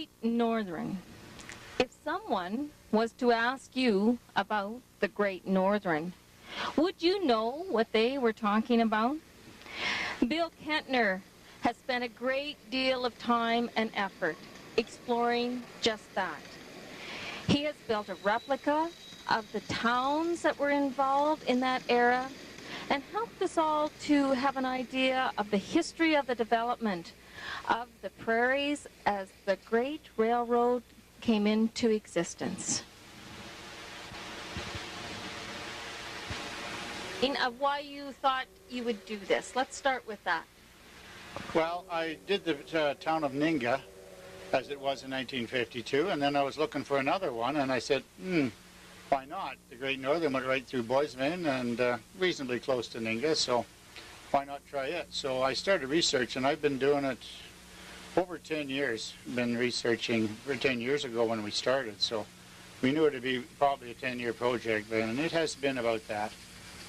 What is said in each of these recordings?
Great Northern. If someone was to ask you about the Great Northern, would you know what they were talking about? Bill Kentner has spent a great deal of time and effort exploring just that. He has built a replica of the towns that were involved in that era and helped us all to have an idea of the history of the development of the prairies as the Great Railroad came into existence. Of why you thought you would do this. Let's start with that. Well, I did the town of Ninga, as it was in 1952, and then I was looking for another one, and I said, why not? The Great Northern went right through Boisvin and reasonably close to Ninga, so why not try it? So I started researching. I've been doing it over 10 years. Been researching for 10 years ago when we started, so we knew it would be probably a 10-year project, and it has been about that.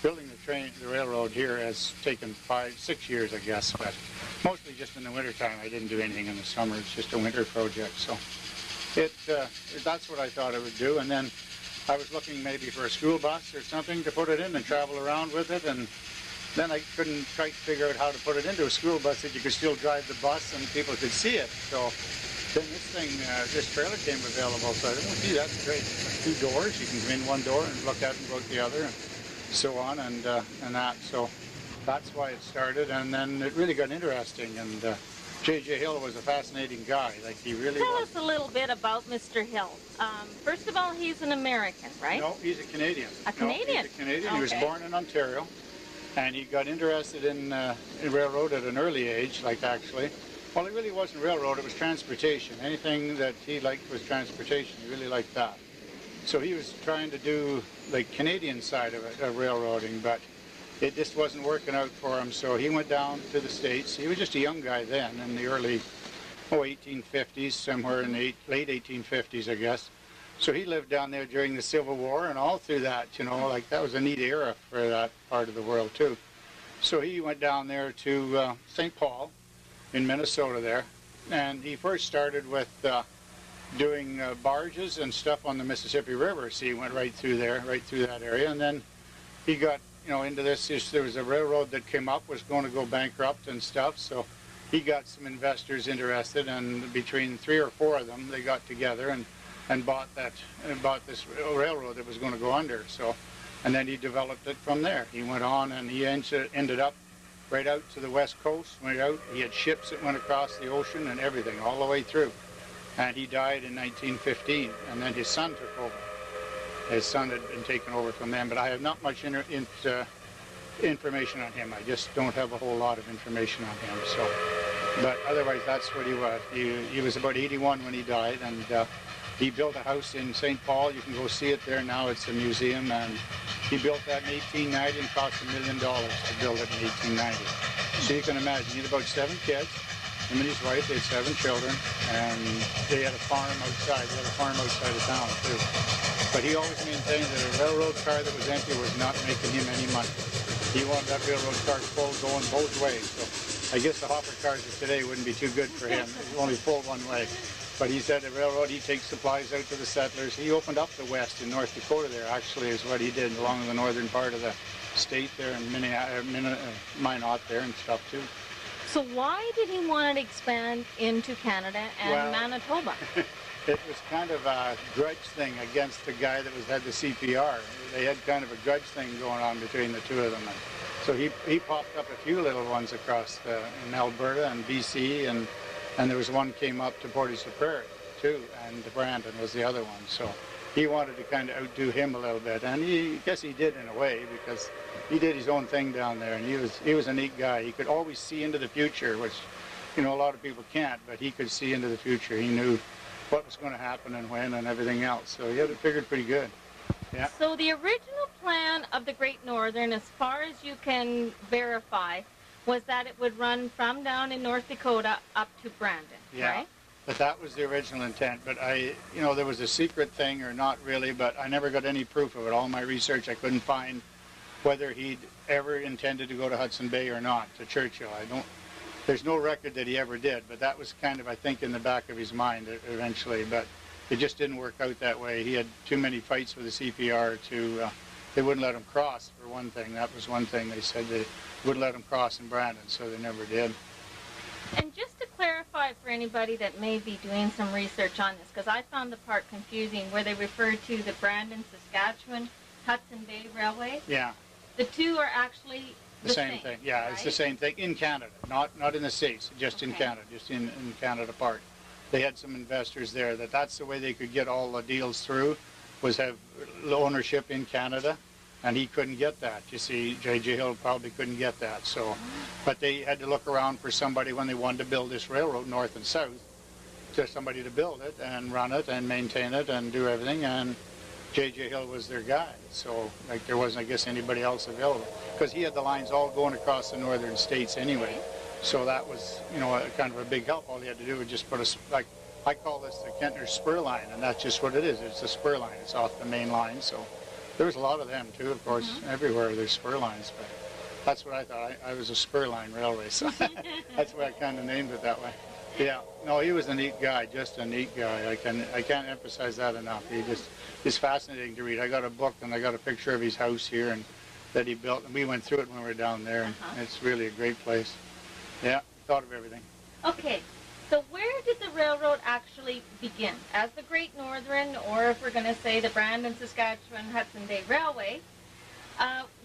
Building the railroad here has taken 5-6 years, I guess, but mostly just in the wintertime. I didn't do anything in the summer. It's just a winter project, so that's what I thought I would do. And then I was looking maybe for a school bus or something to put it in and travel around with it, and then I couldn't quite figure out how to put it into a school bus that you could still drive the bus and people could see it. So then this trailer came available, so I thought, gee, that's great. 2 doors, you can come in one door and look out and go out the other, and so on, and that. So that's why it started, and then it really got interesting, and J.J. Hill was a fascinating guy. Like, he really Tell was. us a little bit about Mr. Hill. First of all, he's an American, right? No, he's a Canadian. A Canadian? No, he's a Canadian. Okay. He was born in Ontario, and he got interested in railroad at an early age, like, actually. Well, it really wasn't railroad, it was transportation. Anything that he liked was transportation. He really liked that. So he was trying to do the Canadian side of it, of railroading, but it just wasn't working out for him. So he went down to the States. He was just a young guy then, in the early 1850s, somewhere in the late 1850s, I guess. So he lived down there during the Civil War and all through that, you know, like that was a neat era for that part of the world too. So he went down there to St. Paul in Minnesota there, and he first started with doing barges and stuff on the Mississippi River. So he went right through there, right through that area, and then he got, you know, into this. There was a railroad that came up, was going to go bankrupt and stuff, so he got some investors interested, and between 3 or 4 of them, they got together and bought this railroad that was going to go under. So, and then he developed it from there. He went on, and he ended up right out to the west coast. Went out. He had ships that went across the ocean and everything all the way through. And he died in 1915, and then his son took over. His son had been taken over from them, but I have not much information on him. I just don't have a whole lot of information on him. So, but otherwise, that's what he was. He was about 81 when he died, and he built a house in St. Paul. You can go see it there now. It's a museum, and he built that in 1890 and cost $1 million to build it in 1890. So you can imagine, he had about 7 kids. Him and his wife, they had 7 children, and they had a farm outside. They had a farm outside of town, too. But he always maintained that a railroad car that was empty was not making him any money. He wanted that railroad car full, going both ways. So I guess the hopper cars of today wouldn't be too good for him. It's only full one way. But he said the railroad, he takes supplies out to the settlers. He opened up the West in North Dakota there, actually, is what he did, along the northern part of the state there, in Minot there and stuff, too. So why did he want to expand into Canada and Manitoba? It was kind of a grudge thing against the guy that had the CPR. They had kind of a grudge thing going on between the two of them. And so he popped up a few little ones across in Alberta and BC, and there was one came up to Portage-la-Prairie too, and Brandon was the other one. So he wanted to kind of outdo him a little bit, and I guess he did in a way, because he did his own thing down there, and he was a neat guy. He could always see into the future, which, you know, a lot of people can't, but he could see into the future. He knew what was going to happen and when and everything else, so he had it figured pretty good. Yeah. So the original plan of the Great Northern, as far as you can verify, was that it would run from down in North Dakota up to Brandon, right? But that was the original intent. But there was a secret thing, or not really, but I never got any proof of it. All my research, I couldn't find whether he'd ever intended to go to Hudson Bay or not, to Churchill. There's no record that he ever did, but that was kind of, I think, in the back of his mind eventually. But it just didn't work out that way. He had too many fights with the CPR to, they wouldn't let him cross, for one thing. That was one thing. They said they wouldn't let him cross in Brandon, so they never did. And just to clarify for anybody that may be doing some research on this, because I found the part confusing where they referred to the Brandon, Saskatchewan, Hudson Bay Railway. Yeah. The two are actually the same thing. Yeah, right? It's the same thing in Canada, not in the States, just in Canada, just in Canada part. They had some investors there that's the way they could get all the deals through, was have ownership in Canada, and he couldn't get that. You see, J.J. Hill probably couldn't get that. So, but they had to look around for somebody when they wanted to build this railroad north and south, to somebody to build it and run it and maintain it and do everything, and J.J. Hill was their guy. So, like, there wasn't, I guess, anybody else available, because he had the lines all going across the northern states anyway. So that was, you know, kind of a big help. All he had to do was just put a, like, I call this the Kentner spur line, and that's just what it is. It's a spur line. It's off the main line. So there's a lot of them too, of course. Everywhere there's spur lines, but that's what I thought. I was a spur line railway, so that's why I kind of named it that way. Yeah, no, he was a neat guy, just a neat guy. I can't emphasize that enough. He's fascinating to read. I got a book and I got a picture of his house here and that he built, and we went through it when we were down there, and it's really a great place. Yeah, thought of everything. Okay, so where did the railroad actually begin? As the Great Northern, or if we're going to say the Brandon, Saskatchewan, Hudson Bay Railway,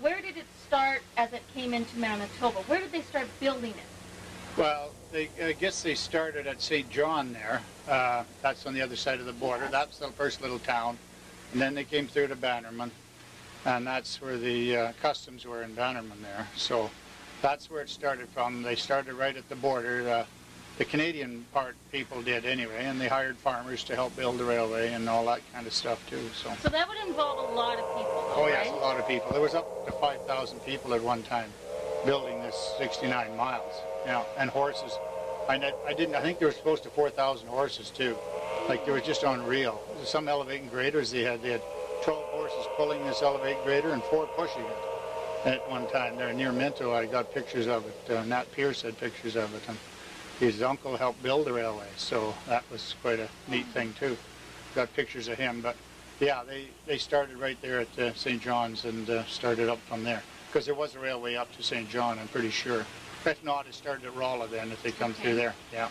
where did it start as it came into Manitoba? Where did they start building it? Well, I guess they started at St. John there. That's on the other side of the border. That's the first little town. And then they came through to Bannerman, and that's where the customs were in Bannerman there. So that's where it started from. They started right at the border. The Canadian part people did anyway, and they hired farmers to help build the railway and all that kind of stuff too. So that would involve a lot of people, though, oh yes, right? A lot of people. There was up to 5,000 people at one time building this 69 miles. Yeah, and horses. I think there were supposed to 4,000 horses too. Like, they were just unreal. Some elevating graders they had 12 horses pulling this elevating grader and 4 pushing it at one time. There near Minto, I got pictures of it. Nat Pierce had pictures of it, and his uncle helped build the railway, so that was quite a neat thing too. Got pictures of him, but yeah, they started right there at St. John's and started up from there, because there was a railway up to St. John, I'm pretty sure. If not, it started at Rolla then, if they come through there. Yeah.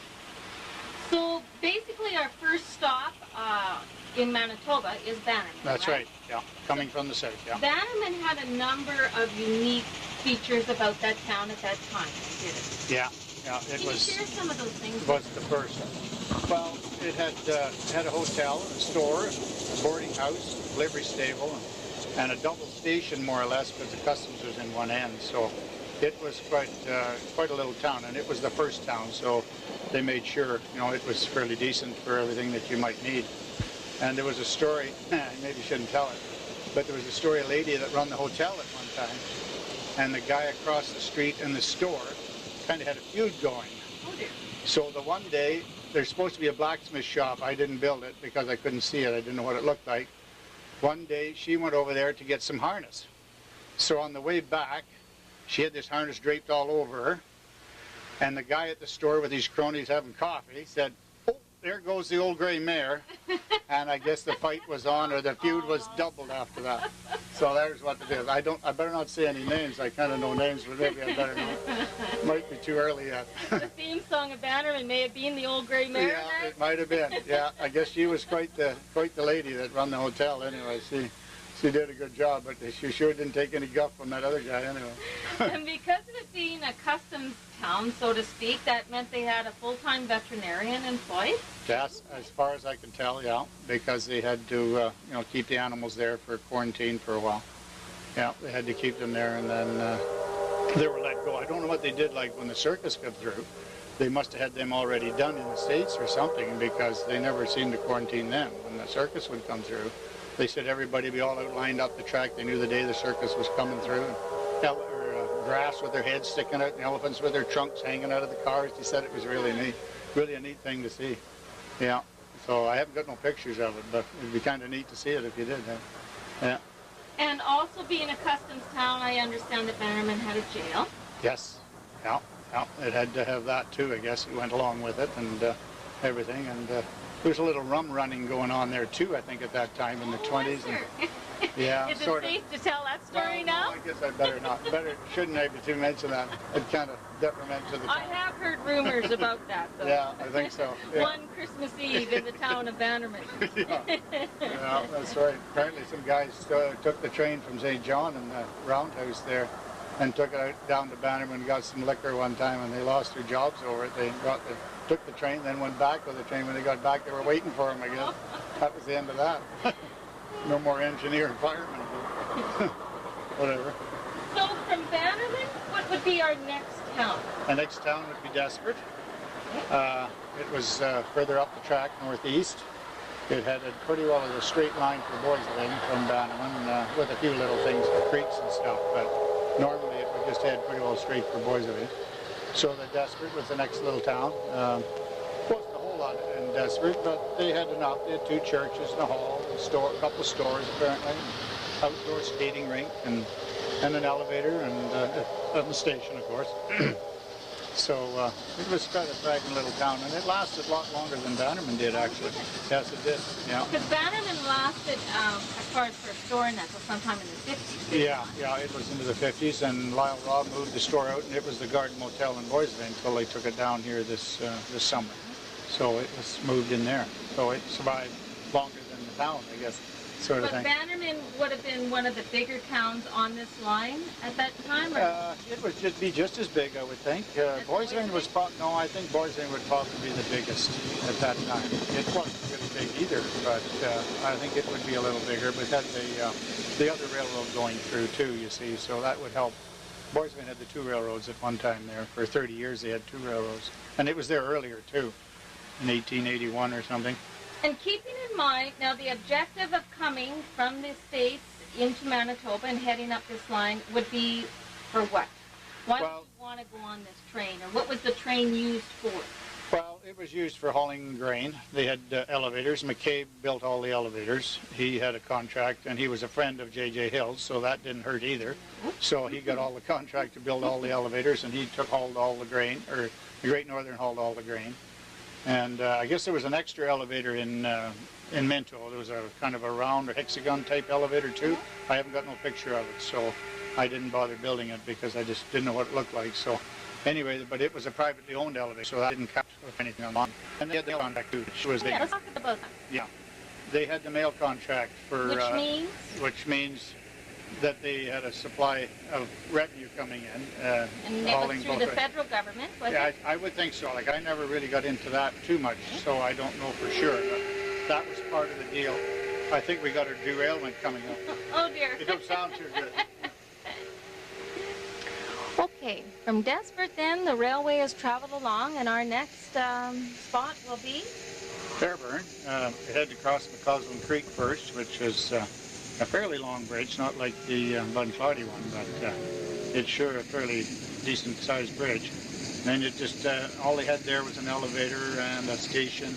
So basically our first stop in Manitoba is Bannerman. That's right, yeah. Coming from the south, yeah. Bannerman had a number of unique features about that town at that time, did it? Yeah, yeah. Can you share some of those things? It was the first. Well, it had a hotel, a store, a boarding house, a livery stable, and a double station more or less, but the customs was in one end. So it was quite a little town, and it was the first town, so they made sure, you know, it was fairly decent for everything that you might need. And there was a story, maybe shouldn't tell it, but there was a story, a lady that run the hotel at one time, and the guy across the street in the store kind of had a feud going. Oh dear. So the one day, there's supposed to be a blacksmith shop. I didn't build it because I couldn't see it. I didn't know what it looked like. One day, she went over there to get some harness. So on the way back, she had this harness draped all over her, and the guy at the store with his cronies having coffee said, "Oh, there goes the old gray mare," and I guess the fight was on, or the feud was doubled after that. So there's what it is. I better not say any names. I kind of know names, but maybe I better not. Might be too early yet. The theme song of Bannerman may have been the old gray mare. Yeah, it might have been. Yeah, I guess she was quite the lady that run the hotel. Anyway, she did a good job, but she sure didn't take any guff from that other guy anyway. And because of it being a customs town, so to speak, that meant they had a full-time veterinarian employed? Yes, as far as I can tell, yeah, because they had to, keep the animals there for quarantine for a while. Yeah, they had to keep them there, and then they were let go. I don't know what they did, like when the circus came through. They must have had them already done in the States or something, because they never seemed to quarantine them. When the circus would come through, they said everybody be all out lined up the track. They knew the day the circus was coming through. And grass with their heads sticking out, and elephants with their trunks hanging out of the cars. He said it was really neat, really a neat thing to see. Yeah. So I haven't got no pictures of it, but it'd be kind of neat to see it if you did. Yeah. And also being a customs town, I understand that Bannerman had a jail. Yes. Yeah. Yeah, it had to have that too, I guess. It went along with it and everything. And there was a little rum running going on there too, I think, at that time in the 20s. And, yeah, Is it sort safe of. to tell that story Well, now? no, I guess I better not. Shouldn't I be to mention that? It kind of detrimental to the I town. have heard rumors about that, though. Yeah, I think so. Yeah. One Christmas Eve in the town of Bannerman. Yeah, that's right. Apparently some guys took the train from St. John and the roundhouse there and took it out down to Bannerman and got some liquor one time, and they lost their jobs over it. They took the train, then went back with the train. When they got back, they were waiting for them, I guess. That was the end of that. No more engineer and firemen. Whatever. So from Bannerman, what would be our next town? The next town would be Desperate. It was further up the track, northeast. It had pretty well a straight line for Boysley from Bannerman, with a few little things, creeks and stuff, but normally it would just head pretty well straight for Boysley. So the Desperate was the next little town. Wasn't a whole lot in Desperate, but they had enough. They had 2 churches and a hall, a couple of stores apparently, outdoor skating rink, and an elevator, and a station, of course. So it was quite a thriving little town, and it lasted a lot longer than Bannerman did, actually. Yes, it did. Yeah. Because Bannerman lasted, as far as for a store in that, till sometime in the 50s. Yeah, it was into the 50s, and Lyle Robb moved the store out, and it was the Garden Motel in Boysley until they took it down here this summer. So it was moved in there. So it survived longer than the town, I guess, sort of But thing. Bannerman would have been one of the bigger towns on this line at that time? Or? It would be just as big, I would think. Boysley was no, I think Boysley would probably be the biggest at that time. It wasn't really big either, but I think it would be a little bigger. But had the other railroad going through too, you see, so that would help. Boysley had the 2 railroads at one time there. For 30 years they had 2 railroads, and it was there earlier too, in 1881 or something. And keeping in mind, now the objective of coming from the States into Manitoba and heading up this line would be for what? Why would you want to go on this train, or what was the train used for? Well, it was used for hauling grain. They had elevators. McCabe built all the elevators. He had a contract, and he was a friend of J.J. Hill's, so that didn't hurt either. So he got all the contract to build all the elevators, and he hauled all the grain, or the Great Northern hauled all the grain. And I guess there was an extra elevator in Minto. There was a kind of a round or hexagon type elevator too. I haven't got no picture of it, so I didn't bother building it because I just didn't know what it looked like. So anyway, but it was a privately owned elevator, so that didn't count with anything on it. And they had the mail contract too. Yeah, let's talk about that. Yeah, they had the mail contract for Which means? That they had a supply of revenue coming in. And it was through the federal government, was it? I would think so. Like, I never really got into that too much, so I don't know for sure. But that was part of the deal. I think we got a derailment coming up. Oh, dear. It don't sound too good. Okay, from Desperate then, the railway has traveled along, and our next spot will be? Fairburn. It had to cross McCausland Creek first, which is a fairly long bridge, not like the Bunclody one, but it's sure a fairly decent-sized bridge. And then it just, all they had there was an elevator and a station,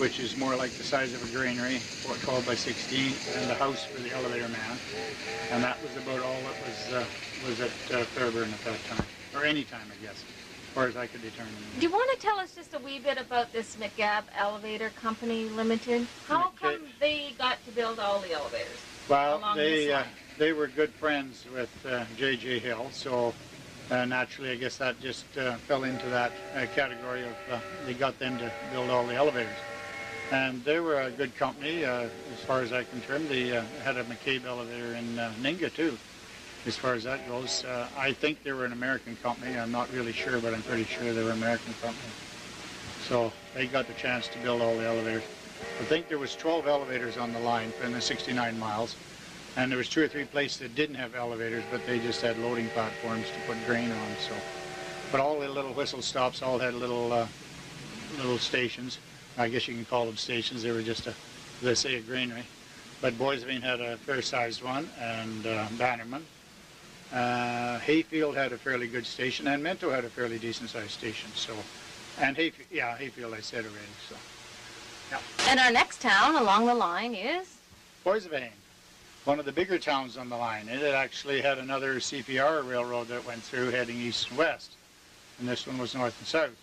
which is more like the size of a granary, 12 by 16, and a house for the elevator man. And that was about all that was at Fairburn at that time, or any time, I guess, as far as I could determine. Do you want to tell us just a wee bit about this McGab Elevator Company Limited? How come they got to build all the elevators? Well, they were good friends with J.J. Hill, so naturally I guess that just fell into that category of they got them to build all the elevators. And they were a good company as far as I can determine. They had a McCabe elevator in Ninga too, as far as that goes. I think they were an American company. I'm not really sure, but I'm pretty sure they were an American company. So they got the chance to build all the elevators. I think there was 12 elevators on the line in the 69 miles, and there was 2 or 3 places that didn't have elevators, but they just had loading platforms to put grain on. So, but all the little whistle stops all had little stations. I guess you can call them stations. They were just let's say a granary. But Boisvene had a fair-sized one, and Bannerman. Hayfield had a fairly good station, and Minto had a fairly decent-sized station. So, and Hayfield I said already. So. Yeah. And our next town along the line is? Boisvene, one of the bigger towns on the line. It had actually had another CPR railroad that went through heading east and west. and this one was north and south.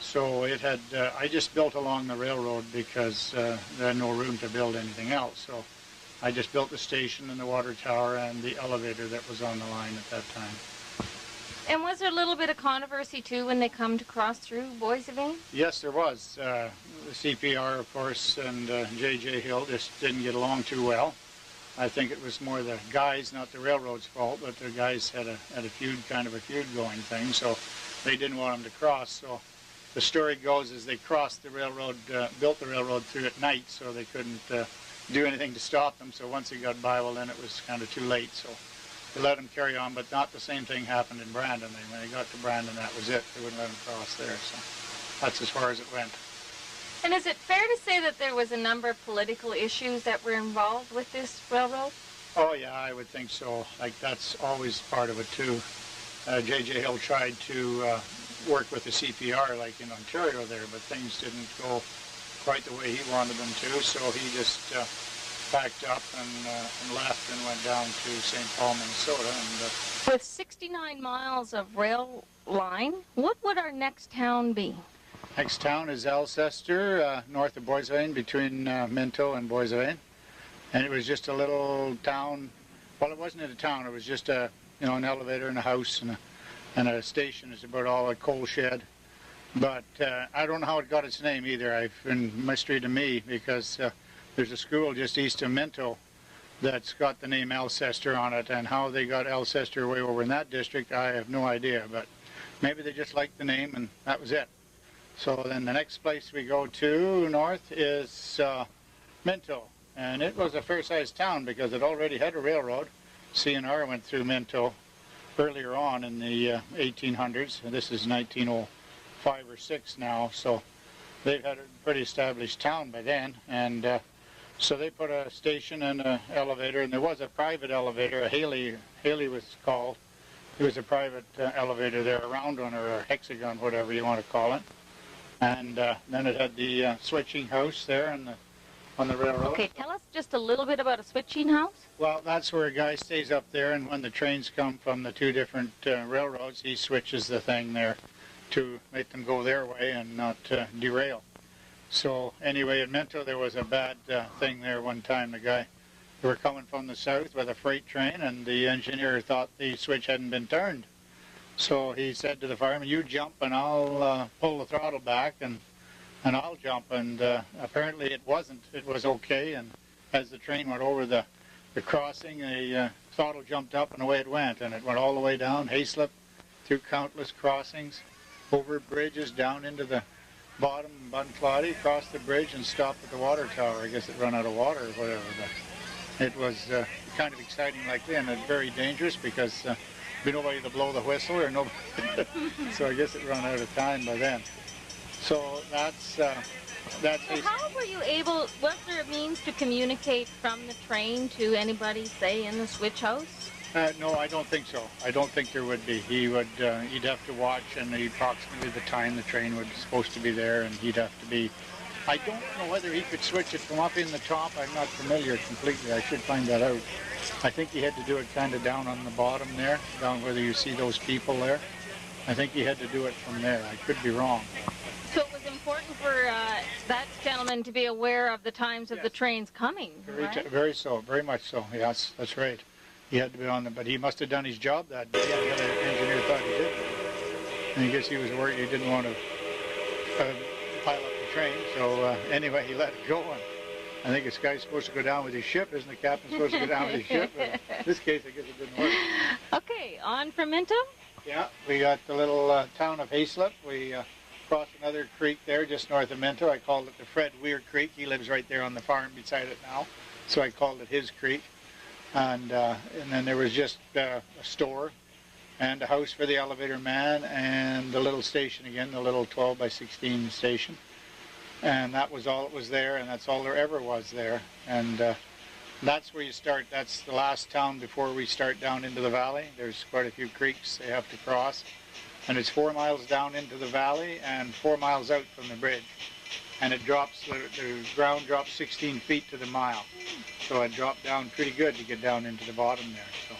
So it had, I just built along the railroad because there had no room to build anything else. So I just built the station and the water tower and the elevator that was on the line at that time. And was there a little bit of controversy too when they come to cross through Boissevain? Yes, there was. The CPR, of course, and J.J. Hill just didn't get along too well. I think it was more the guys, not the railroad's fault, but the guys had a feud, kind of a feud going thing, so they didn't want them to cross. So the story goes is they crossed the railroad, built the railroad through at night, so they couldn't do anything to stop them. So once they got by, well, then it was kind of too late. So they let them carry on, but not the same thing happened in Brandon. When they got to Brandon, that was it. They wouldn't let them cross there, so that's as far as it went. And is it fair to say that there was a number of political issues that were involved with this railroad? Oh yeah, I would think so. Like that's always part of it too. J.J. Hill tried to work with the CPR like in Ontario there, but things didn't go quite the way he wanted them to, so he just packed up and left and went down to St. Paul, Minnesota. And with 69 miles of rail line, what would our next town be? next town is Alcester, north of Boissevain, between Minto and Boissevain. And it was just a little town. Well, it wasn't a town. It was just a, an elevator and a house and a station. It's about all a coal shed. But I don't know how it got its name either. I've been mystery to me because there's a school just east of Minto that's got the name Alcester on it, and how they got Alcester way over in that district, I have no idea. But maybe they just liked the name, and that was it. So then the next place we go to north is Minto, and it was a fair-sized town because it already had a railroad. CNR went through Minto earlier on in the 1800s, and this is 1905 or 6 now, so they've had a pretty established town by then. And so they put a station and an elevator, and there was a private elevator, a Haley was called. It was a private elevator there, a round one or a hexagon, whatever you want to call it. And then it had the switching house there on the railroad. Okay, tell us just a little bit about a switching house. Well, that's where a guy stays up there, and when the trains come from the two different railroads, he switches the thing there to make them go their way and not derail. So anyway, in Minto, there was a bad thing there one time. They were coming from the south with a freight train, and the engineer thought the switch hadn't been turned. So he said to the fireman, "You jump and I'll pull the throttle back and I'll jump." And apparently it wasn't. It was okay, and as the train went over the crossing, the throttle jumped up and away it went, and it went all the way down Hayslip, through countless crossings, over bridges, down into the bottom of Buncloddy, across the bridge, and stopped at the water tower. I guess it ran out of water or whatever. But it was kind of exciting like then, and very dangerous because there'd be nobody to blow the whistle or nobody. So I guess it ran out of time by then. So that's So how were you able, was there a means to communicate from the train to anybody, say, in the switch house? No, I don't think so. I don't think there would be. He'd have to watch, and approximately the time the train was supposed to be there, and he'd have to be. I don't know whether he could switch it from up in the top. I'm not familiar completely. I should find that out. I think he had to do it kind of down on the bottom there, down where you see those people there. I think he had to do it from there. I could be wrong. So it was important for that gentleman to be aware of the times of the trains coming, right? Very much so. Yes, that's right. He had to be on them, but he must have done his job that day. The other engineer thought he did. And I guess he was worried he didn't want to pile up the train. So anyway, he let it go. And I think this guy's supposed to go down with his ship. Isn't the captain supposed to go down with his ship? But in this case, I guess it didn't work. Okay, on from Minto? Yeah, we got the little town of Hayslip. We crossed another creek there just north of Minto. I called it the Fred Weir Creek. He lives right there on the farm beside it now. So I called it his creek. And then there was just a store and a house for the elevator man and the little station again, the little 12 by 16 station. And that was all that was there, and that's all there ever was there. And that's where you start. That's the last town before we start down into the valley. There's quite a few creeks they have to cross. And it's 4 miles down into the valley and 4 miles out from the bridge. And it drops, the ground drops 16 feet to the mile. So it dropped down pretty good to get down into the bottom there. So.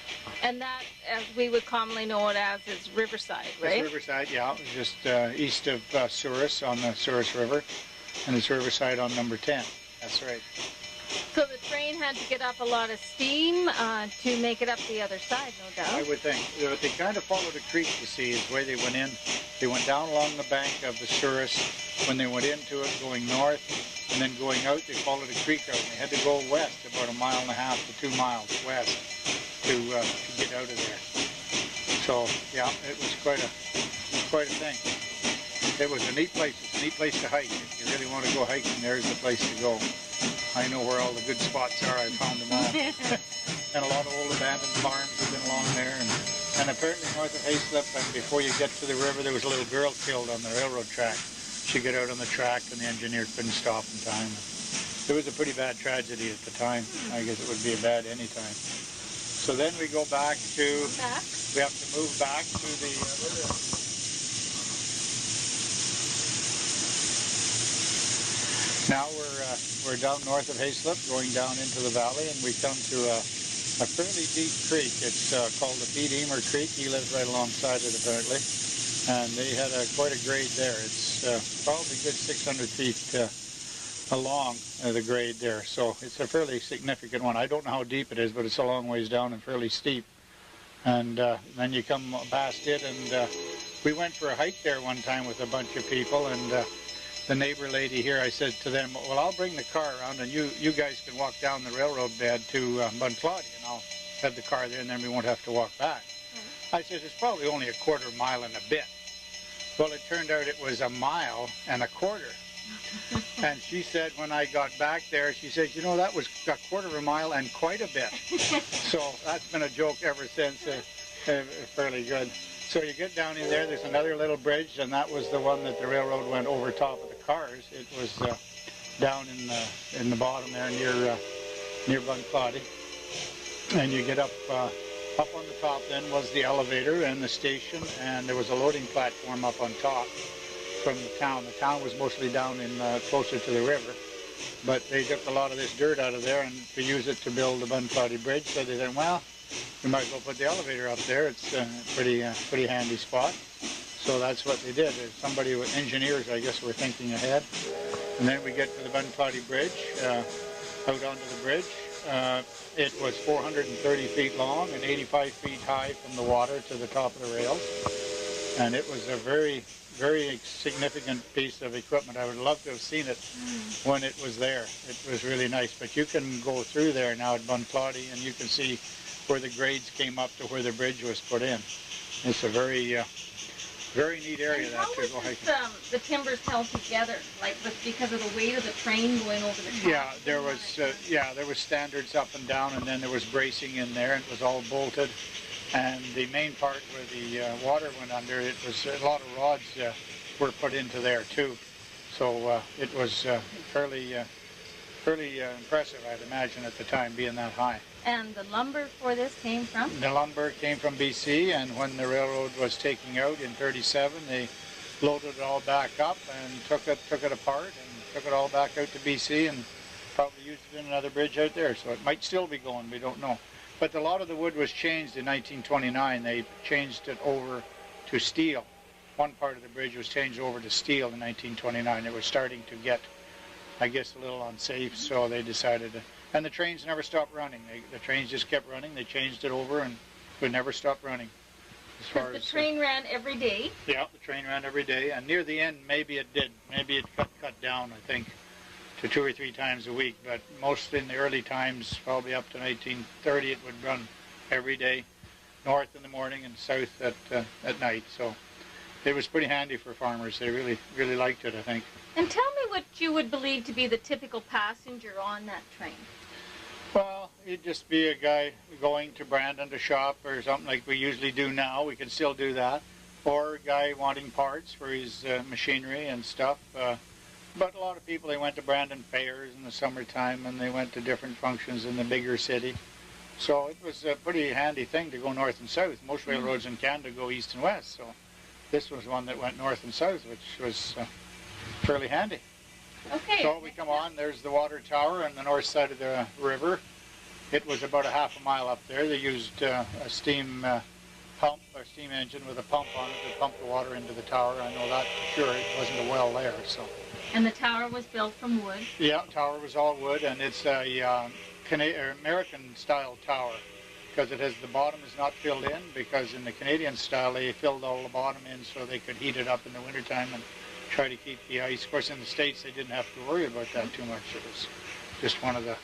And that, as we would commonly know it as, is Riverside, right? It's Riverside, yeah. Just east of Souris on the Souris River. And it's Riverside on number 10. That's right. So the train had to get up a lot of steam to make it up the other side, no doubt. I would think. They kind of followed a creek, you see, is the way they went in. They went down along the bank of the Souris. When they went into it, going north, and then going out, they followed a creek out. And they had to go west, about 1.5 miles to 2 miles west to get out of there. So, yeah, it was quite a thing. It was a neat place. It's a neat place to hike. If you really want to go hiking, there's the place to go. I know where all the good spots are. I found them all. And a lot of old abandoned farms have been along there. And apparently north of Hayslip, and before you get to the river, there was a little girl killed on the railroad track. She got out on the track and the engineer couldn't stop in time. It was a pretty bad tragedy at the time. I guess it would be a bad any time. So then we go back to, we have to move back to the Now we're down north of Hayslip, going down into the valley, and we come to a fairly deep creek. It's called the Pete Emer Creek. He lives right alongside it, apparently. And they had quite a grade there. It's probably a good 600 feet along the grade there. So it's a fairly significant one. I don't know how deep it is, but it's a long ways down and fairly steep. And then you come past it, and we went for a hike there one time with a bunch of people, and the neighbor lady here, I said to them, well, I'll bring the car around, and you guys can walk down the railroad bed to Bunclody, and I'll have the car there, and then we won't have to walk back. I said, it's probably only a 1/4 mile and a bit. Well, it turned out it was 1.25 miles. And she said when I got back there, she said, you know, that was a 1/4 mile and quite a bit. So that's been a joke ever since, fairly good. So you get down in there, there's another little bridge, and that was the one that the railroad went over top of the cars. It was down in the bottom there near Bunclody. And you get up on the top then was the elevator and the station, and there was a loading platform up on top from the town. The town was mostly down in closer to the river, but they took a lot of this dirt out of there and to use it to build the Bunclody Bridge. So they said, well, we might as well put the elevator up there. It's a pretty handy spot. So that's what they did. Somebody with engineers, I guess, were thinking ahead. And then we get to the Bunclody Bridge, out onto the bridge. It was 430 feet long and 85 feet high from the water to the top of the rails. And it was a very, very significant piece of equipment. I would love to have seen it when it was there. It was really nice. But you can go through there now at Bunclody, and you can see where the grades came up to where the bridge was put in. It's a very, very neat area that to go hiking. How was the timbers held together? Like because of the weight of the train going over the top? Yeah, there was standards up and down, and then there was bracing in there, and it was all bolted. And the main part where the water went under, it was a lot of rods were put into there too. So it was fairly impressive, I'd imagine, at the time, being that high. And the lumber for this came from? The lumber came from BC, and when the railroad was taking out in '37, they loaded it all back up and took it apart and took it all back out to BC and probably used it in another bridge out there. So it might still be going, we don't know. But a lot of the wood was changed in 1929. They changed it over to steel. One part of the bridge was changed over to steel in 1929. It was starting to get, I guess, a little unsafe, so they decided to. And the trains never stopped running. The trains just kept running. They changed it over and would never stop running. As far the as train ran every day? Yeah, the train ran every day. And near the end, maybe it did. Maybe it cut down, I think, to 2 or 3 times a week. But most in the early times, probably up to 1930, it would run every day, north in the morning and south at night. So it was pretty handy for farmers. They really liked it, I think. And tell me what you would believe to be the typical passenger on that train. Well, it'd just be a guy going to Brandon to shop or something like we usually do now. We can still do that. Or a guy wanting parts for his machinery and stuff. But a lot of people, they went to Brandon fairs in the summertime, and they went to different functions in the bigger city. So it was a pretty handy thing to go north and south. Most railroads in Canada go east and west. So this was one that went north and south, which was fairly handy. Okay. So we come on, there's the water tower on the north side of the river. It was about a half a mile up there. They used a steam pump, or steam engine with a pump on it to pump the water into the tower. I know that for sure. It wasn't a well there, so. And the tower was built from wood? Yeah, tower was all wood, and it's a American-style tower, because it has the bottom is not filled in, because in the Canadian style they filled all the bottom in so they could heat it up in the wintertime and try to keep the ice. Of course, in the States they didn't have to worry about that too much. It was just one of the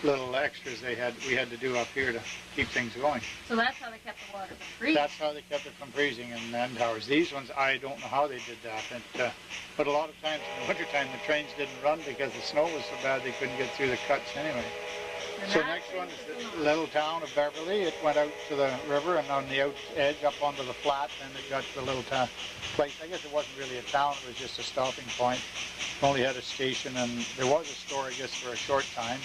little extras we had to do up here to keep things going. So that's how they kept the water from freezing? That's how they kept it from freezing in the end towers. These ones, I don't know how they did that. But a lot of times in the wintertime the trains didn't run because the snow was so bad they couldn't get through the cuts anyway. So next one is the little town of Beverly. It went out to the river, and on the out edge up onto the flat, and it got to the little town place. I guess it wasn't really a town, it was just a stopping point. It only had a station, and there was a store, I guess, for a short time,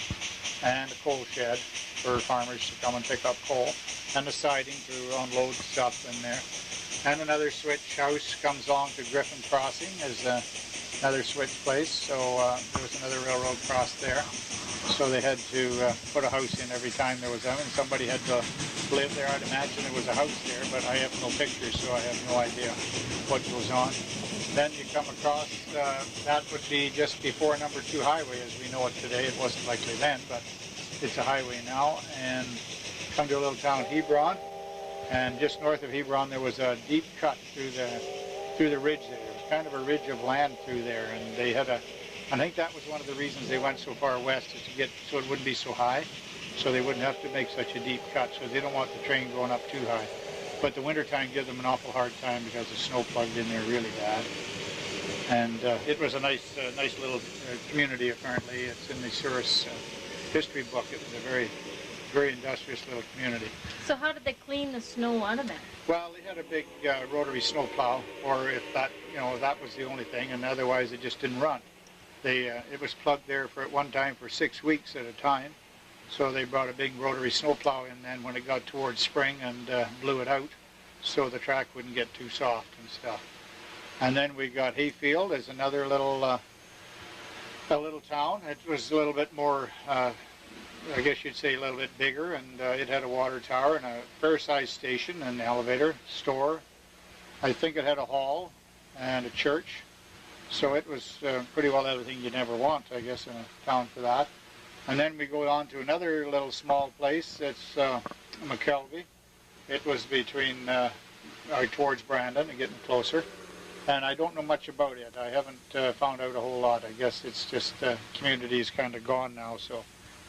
and a coal shed for farmers to come and pick up coal, and a siding to unload stuff in there. And another switch house comes along to Griffin Crossing as another switch place, so there was another railroad cross there. So they had to put a house in every time there was one, and somebody had to live there. I'd imagine there was a house there, but I have no pictures, so I have no idea what goes on. Then you come across, that would be just before number 2 highway as we know it today. It wasn't likely then, but it's a highway now. And come to a little town, Hebron, and just north of Hebron there was a deep cut through the ridge there. It was kind of a ridge of land through there, and they had I think that was one of the reasons they went so far west, is to get so it wouldn't be so high, so they wouldn't have to make such a deep cut, so they don't want the train going up too high. But the wintertime gives them an awful hard time because the snow plugged in there really bad. And it was a nice little community apparently. It's in the Souris history book. It was a very, very industrious little community. So how did they clean the snow out of there? Well, they had a big rotary snow plow, or if that, that was the only thing, and otherwise it just didn't run. It was plugged there at one time for 6 weeks at a time, so they brought a big rotary snowplow in then when it got towards spring and blew it out so the track wouldn't get too soft and stuff. And then we got Hayfield as another little town. It was a little bit more, I guess you'd say a little bit bigger, and it had a water tower and a fair-sized station and an elevator, store. I think it had a hall and a church. So it was pretty well everything you'd ever want, I guess, in a town for that. And then we go on to another little small place. It's McKelvey. It was between, towards Brandon and getting closer. And I don't know much about it. I haven't found out a whole lot. I guess it's just community is kind of gone now, so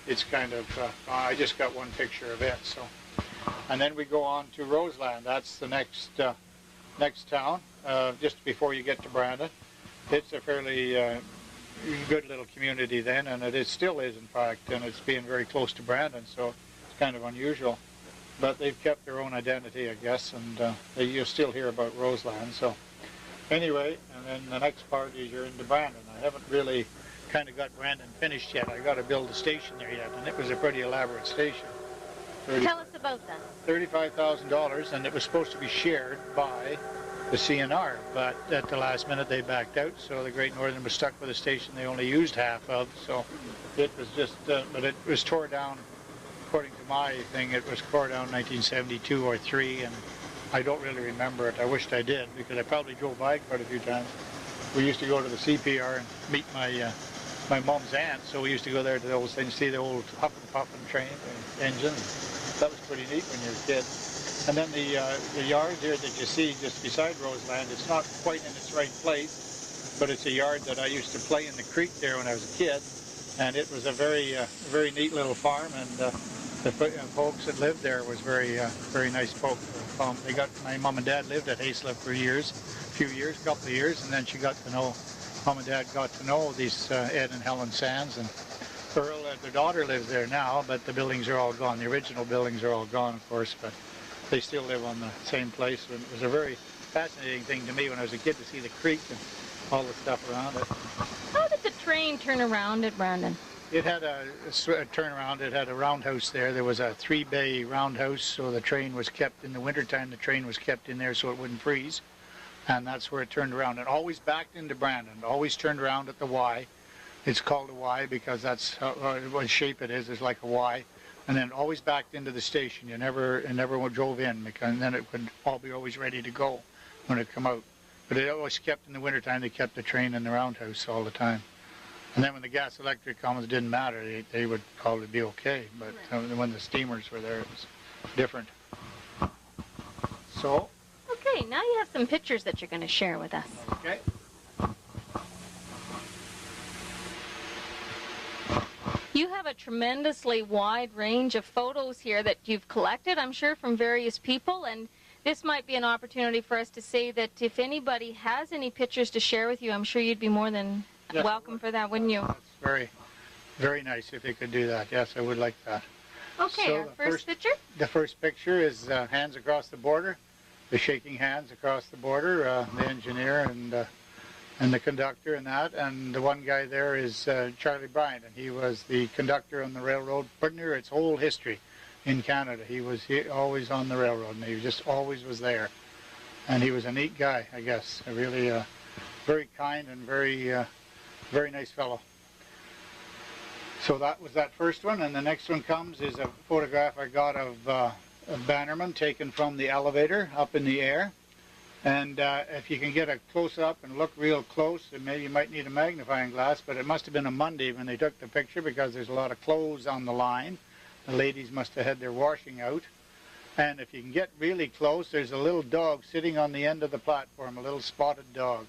it's kind of, I just got one picture of it. So, and then we go on to Roseland. That's the next town, just before you get to Brandon. It's a fairly good little community then, and it still is in fact, and it's being very close to Brandon, so it's kind of unusual. But they've kept their own identity, I guess, and you still hear about Roseland. So anyway, and then the next part is you're into Brandon. I haven't really kind of got Brandon finished yet. I got to build a station there yet, and it was a pretty elaborate station. Tell us about that. $35,000, and it was supposed to be shared by the CNR, but at the last minute they backed out, so the Great Northern was stuck with a station they only used half of, so it was just, but it was tore down, according to my thing, it was tore down 1972 or 3, and I don't really remember it. I wished I did, because I probably drove by it quite a few times. We used to go to the CPR and meet my mom's aunt, so we used to go there to the old thing, see the old huffing train engine. That was pretty neat when you were a kid. And then the yard here that you see just beside Roseland, it's not quite in its right place, but it's a yard that I used to play in the creek there when I was a kid, and it was a very neat little farm, and the folks that lived there was very nice folk. My mom and dad lived at Haslip for a couple of years, and then mom and dad got to know these Ed and Helen Sands, and Earl, their daughter lives there now, but the buildings are all gone. The original buildings are all gone, of course, but they still live on the same place. And it was a very fascinating thing to me when I was a kid to see the creek and all the stuff around it. How did the train turn around at Brandon? It had a turnaround. It had a roundhouse there. There was a 3-bay roundhouse, so the train was kept in the wintertime. The train was kept in there so it wouldn't freeze, and that's where it turned around. It always backed into Brandon. It always turned around at the Y. It's called a Y because that's what shape it is. It's like a Y. and then always backed into the station. It never drove in, because then it would all be always ready to go when it come out. But it always kept, in the wintertime, they kept the train in the roundhouse all the time. And then when the gas electric comes, it didn't matter. They would probably be okay. But when the steamers were there, it was different. So. Okay, now you have some pictures that you're going to share with us. Okay. You have a tremendously wide range of photos here that you've collected, I'm sure, from various people, and this might be an opportunity for us to say that if anybody has any pictures to share with you, I'm sure you'd be more than welcome for that, wouldn't you? That's very, very nice if you could do that. Yes, I would like that. Okay, so our first picture? The first picture is hands across the border, the shaking hands across the border, the engineer and the conductor and that. And the one guy there is Charlie Bryant, and he was the conductor on the railroad pretty near its whole history in Canada. He was always on the railroad, and he just always was there. And he was a neat guy, I guess. A really very kind and very nice fellow. So that was that first one, and the next one comes is a photograph I got of Bannerman taken from the elevator up in the air. And if you can get a close-up and look real close, and maybe you might need a magnifying glass, but it must have been a Monday when they took the picture, because there's a lot of clothes on the line. The ladies must have had their washing out. And if you can get really close, there's a little dog sitting on the end of the platform, a little spotted dog.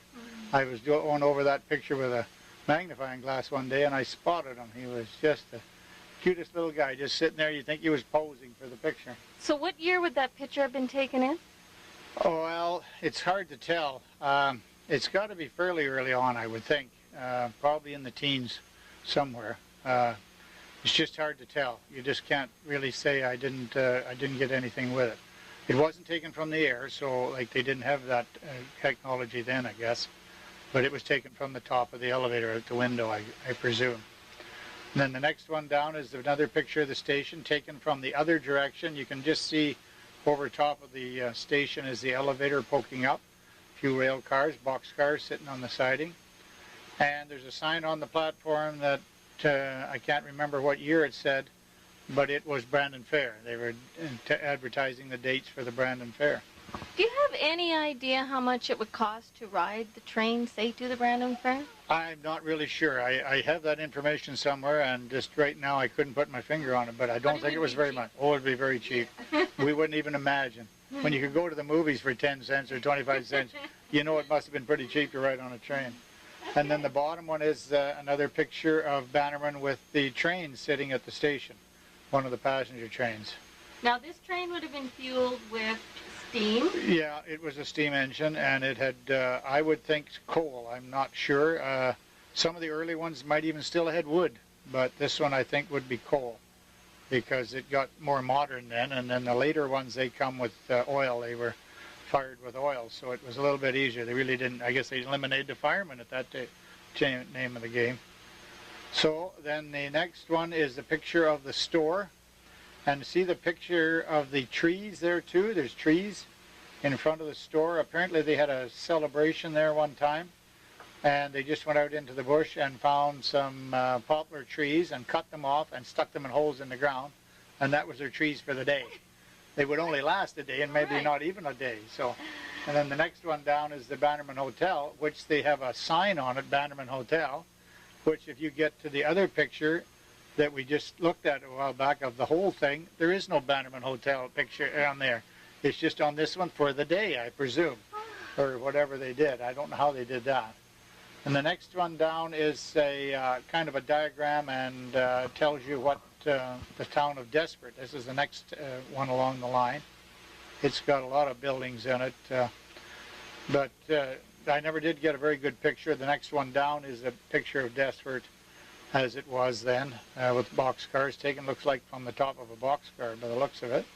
I was going over that picture with a magnifying glass one day, and I spotted him. He was just the cutest little guy, just sitting there. You'd think he was posing for the picture. So what year would that picture have been taken in? Oh, well, it's hard to tell. It's got to be fairly early on, I would think. Probably in the teens somewhere. It's just hard to tell. You just can't really say I didn't get anything with it. It wasn't taken from the air, so like they didn't have that technology then, I guess. But it was taken from the top of the elevator out the window, I presume. And then the next one down is another picture of the station taken from the other direction. You can just see over top of the station is the elevator poking up. A few rail cars, box cars sitting on the siding. And there's a sign on the platform that I can't remember what year it said, but it was Brandon Fair. They were advertising the dates for the Brandon Fair. Do you have any idea how much it would cost to ride the train, say, to the Brandon Fair? I'm not really sure. I have that information somewhere, and just right now I couldn't put my finger on it, but I don't think it was very much. Oh, it'd be very cheap. We wouldn't even imagine. When you could go to the movies for 10 cents or 25 cents, you know it must have been pretty cheap to ride on a train. And then the bottom one is another picture of Bannerman with the train sitting at the station, one of the passenger trains. Now this train would have been fueled with steam? Yeah, it was a steam engine, and it had, I would think, coal. I'm not sure. Some of the early ones might even still have had wood, but this one I think would be coal, because it got more modern then, and then the later ones, they come with oil. They were fired with oil, so it was a little bit easier. They really didn't, I guess they eliminated the firemen at that name of the game. So then the next one is the picture of the store. And see the picture of the trees there too? There's trees in front of the store. Apparently they had a celebration there one time, and they just went out into the bush and found some poplar trees and cut them off and stuck them in holes in the ground, and that was their trees for the day. They would only last a day, and maybe not even a day. So, and then the next one down is the Bannerman Hotel, which they have a sign on it, Bannerman Hotel, which if you get to the other picture that we just looked at a while back of the whole thing, there is no Bannerman Hotel picture on there. It's just on this one for the day, I presume, or whatever they did. I don't know how they did that. And the next one down is a kind of a diagram, and tells you what the town of Desperate. This is the next one along the line. It's got a lot of buildings in it, but I never did get a very good picture. The next one down is a picture of Desperate as it was then, with boxcars taken, looks like from the top of a boxcar by the looks of it.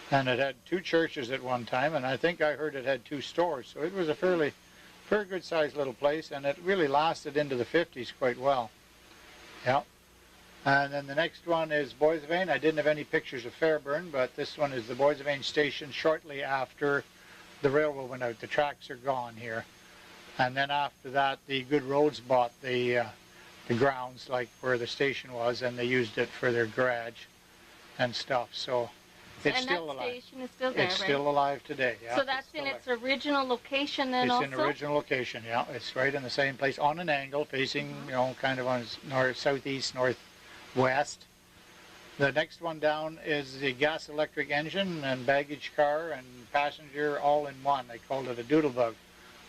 And it had 2 churches at one time, and I think I heard it had 2 stores, so it was a very good sized little place, and it really lasted into the 50s quite well. Yeah. And then the next one is Boissevain. I didn't have any pictures of Fairburn, but this one is the Boissevain station shortly after the railroad went out. The tracks are gone here. And then after that, the Good Roads bought the grounds, like where the station was, and they used it for their garage. and stuff. So it's and still that alive. station is still there, It's right? still alive today. Yeah, So that's in its original location then also? It's in original location, yeah. It's right in the same place on an angle facing, you know, kind of on its north, southeast, northwest. The next one down is the gas electric engine and baggage car and passenger all in one. They called it a doodlebug,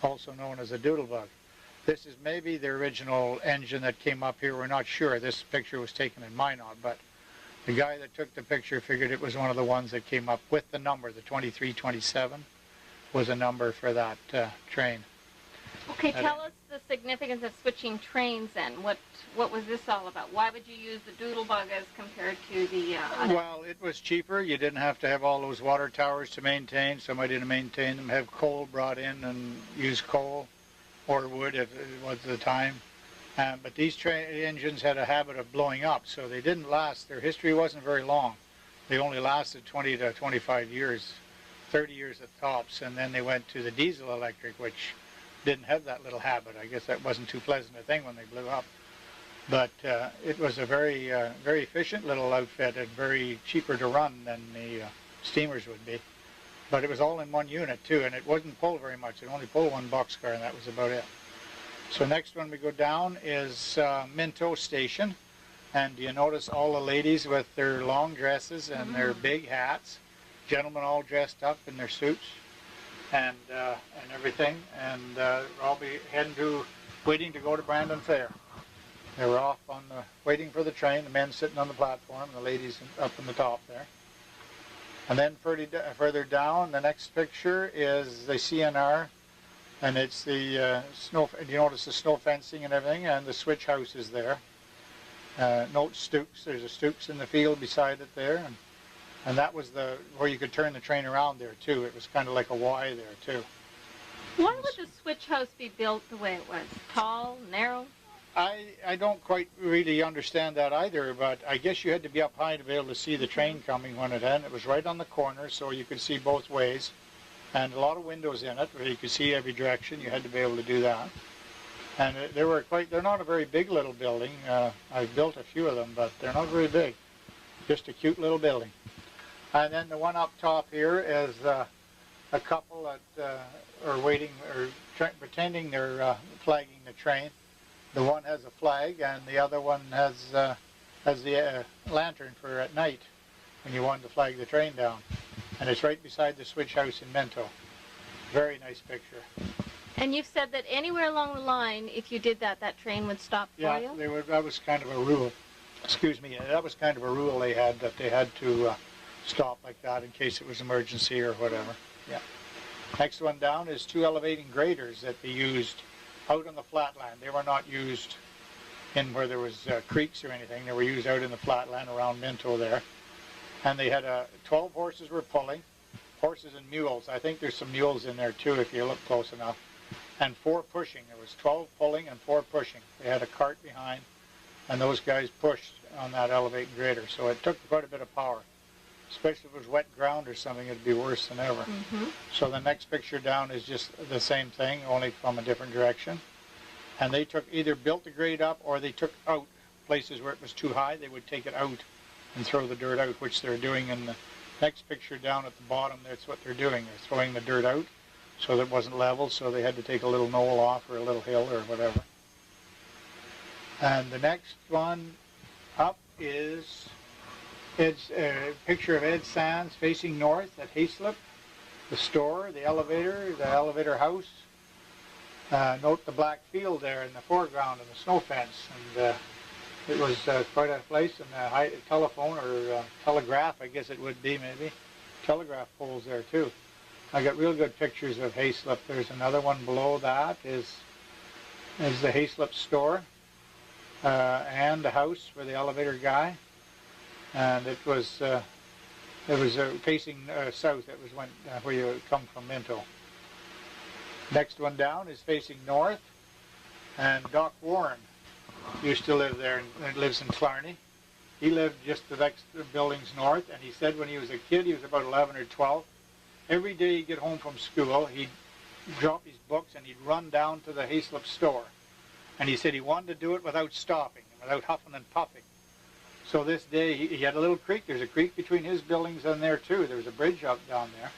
also known as a doodlebug. This is maybe the original engine that came up here. We're not sure. This picture was taken in Minot, but the guy that took the picture figured it was one of the ones that came up with the number. The 2327 was a number for that train. Okay, tell us the significance of switching trains then. What was this all about? Why would you use the doodlebug as compared to the other? Well, it was cheaper. You didn't have to have all those water towers to maintain. Somebody to maintain them, have coal brought in and use coal or wood if it was the time. But these engines had a habit of blowing up, so they didn't last. Their history wasn't very long. They only lasted 20 to 25 years, 30 years at tops, and then they went to the diesel electric, which didn't have that little habit. I guess that wasn't too pleasant a thing when they blew up. But it was a very, very efficient little outfit and very cheaper to run than the steamers would be. But it was all in one unit too, and it wasn't pulled very much. It only pulled one boxcar, and that was about it. So next one we go down is Minto Station, and you notice all the ladies with their long dresses and their big hats, gentlemen all dressed up in their suits and everything, and all be waiting to go to Brandon Fair. They were off on waiting for the train, the men sitting on the platform, the ladies up in the top there. And then further down, the next picture is the CNR. And it's the snow. You notice the snow fencing and everything, and the switch house is there. Note Stooks. There's a Stooks in the field beside it there, and that was where you could turn the train around there too. It was kind of like a Y there too. Why would the switch house be built the way it was? Tall, narrow? I don't quite really understand that either, but I guess you had to be up high to be able to see the train coming when it had. It was right on the corner, so you could see both ways. And a lot of windows in it where you could see every direction. You had to be able to do that. And they're not a very big little building. I've built a few of them, but they're not very big. Just a cute little building. And then the one up top here is a couple that are waiting or pretending they're flagging the train. The one has a flag, and the other one has the lantern for at night when you want to flag the train down. And it's right beside the switch house in Minto. Very nice picture. And you've said that anywhere along the line, if you did that, that train would stop for you? Yeah, that was kind of a rule. Excuse me, that was kind of a rule they had, that they had to stop like that in case it was emergency or whatever. Yeah. Next one down is 2 elevating graders that they used out on the flatland. They were not used in where there was creeks or anything. They were used out in the flatland around Minto there. And they had 12 horses were pulling, horses and mules. I think there's some mules in there too if you look close enough. And 4 pushing. There was 12 pulling and 4 pushing. They had a cart behind, and those guys pushed on that elevating grader. So it took quite a bit of power. Especially if it was wet ground or something, it'd be worse than ever. So the next picture down is just the same thing, only from a different direction. And they either built the grade up, or they took out places where it was too high. They would take it out and throw the dirt out, which they're doing in the next picture down at the bottom. That's what they're doing. They're throwing the dirt out so that it wasn't level, so they had to take a little knoll off or a little hill or whatever. And the next one up is Ed's picture of Ed Sands facing north at Hayslip, the store, the elevator house. Note the black field there in the foreground and the snow fence. And it was quite a place, and a telephone or telegraph, I guess it would be maybe. Telegraph poles there too. I got real good pictures of Hayslip. There's another one below that is the Hayslip store and the house for the elevator guy. And it was facing south. It was where you come from Minto. Next one down is facing north, and Doc Warren used to live there and lives in Killarney. He lived just the next buildings north, and he said when he was a kid, he was about 11 or 12, every day he'd get home from school, he'd drop his books and he'd run down to the Hayslip store. And he said he wanted to do it without stopping, without huffing and puffing. So this day, he had a little creek. There's a creek between his buildings and there too. There was a bridge up down there.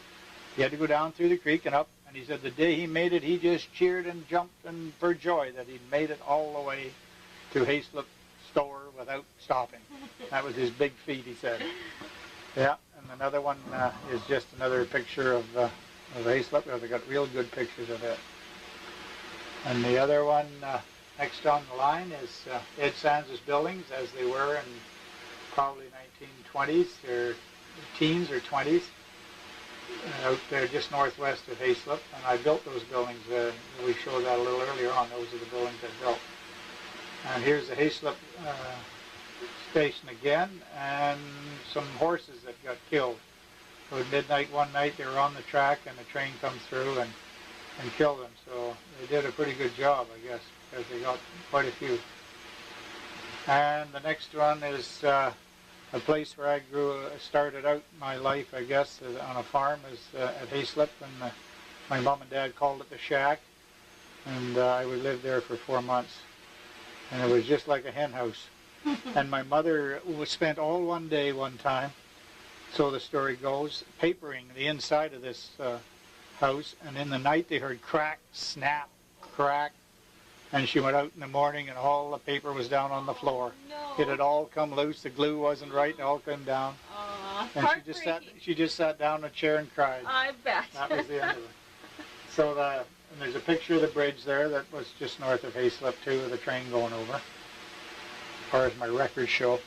He had to go down through the creek and up, and he said the day he made it, he just cheered and jumped and for joy that he'd made it all the way to Hayslip store without stopping. That was his big feat, he said. Yeah, and another one is just another picture of Hayslip. They got real good pictures of it. And the other one next on the line is Ed Sands' buildings as they were in probably 1920s or teens or 20s out there just northwest of Hayslip. And I built those buildings. We showed that a little earlier on. Those are the buildings I built. And here's the Hayslip station again, and some horses that got killed. So at midnight one night they were on the track and the train comes through and killed them. So they did a pretty good job, I guess, because they got quite a few. And the next one is a place where I started out my life, I guess, on a farm is at Hayslip, and my mom and dad called it the shack, and I would live there for 4 months. And it was just like a hen house. And my mother spent all one day one time, so the story goes, papering the inside of this house, and in the night they heard crack, snap, crack, and she went out in the morning and all the paper was down on the floor. No. It had all come loose, the glue wasn't right, and it all came down. And she just sat down in a chair and cried. I bet. That was the end of it. So and there's a picture of the bridge there that was just north of Hayslip too, with the train going over, as far as my records show.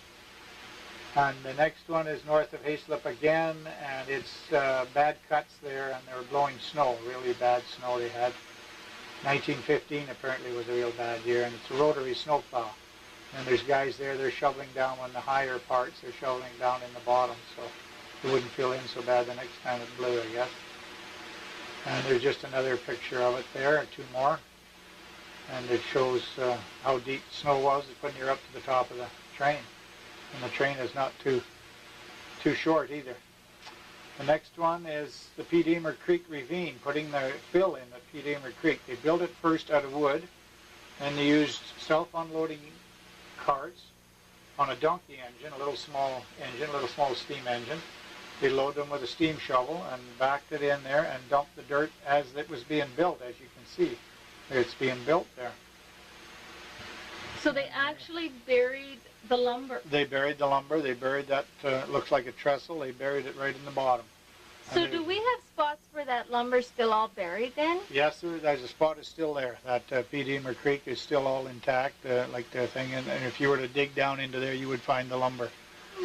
And the next one is north of Hayslip again, and it's bad cuts there, and they were blowing snow, really bad snow they had. 1915 apparently was a real bad year, and it's a rotary snowplow. And there's guys there, they're shoveling down on the higher parts, they're shoveling down in the bottom, so it wouldn't fill in so bad the next time it blew, I guess. And there's just another picture of it there, 2 more. And it shows how deep the snow was when you're up to the top of the train. And the train is not too short either. The next one is the P. Deemer Creek Ravine, putting the fill in at P. Deemer Creek. They built it first out of wood, and they used self-unloading carts on a donkey engine, a little small steam engine. They loaded them with a steam shovel and backed it in there and dumped the dirt as it was being built, as you can see. It's being built there. So they actually buried the lumber. They buried the lumber. They buried that, looks like a trestle. They buried it right in the bottom. So do we have spots where that lumber's still all buried then? Yes, there's a spot is still there. That P. Deemer Creek is still all intact, like the thing. And if you were to dig down into there, you would find the lumber.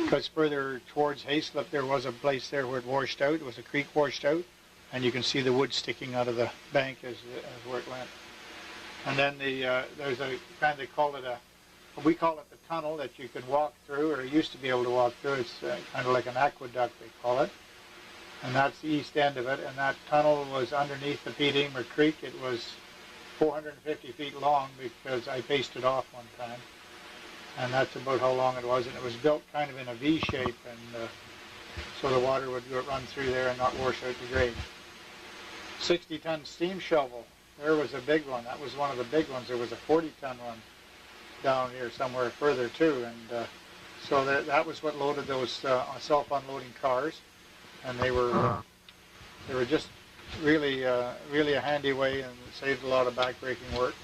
Because further towards Hayslip, there was a place there where it washed out. It was a creek washed out. And you can see the wood sticking out of the bank as where it went. And then there's a kind, we call it the tunnel that you can walk through, or used to be able to walk through. It's kind of like an aqueduct, they call it. And that's the east end of it. And that tunnel was underneath the P. Deemer Creek. It was 450 feet long because I paced it off one time. And that's about how long it was. And it was built kind of in a V shape, and so the water would run through there and not wash out the grade. 60-ton steam shovel. There was a big one. That was one of the big ones. There was a 40-ton one down here somewhere further too. And so that was what loaded those self-unloading cars. And they were just really a handy way, and saved a lot of back-breaking work.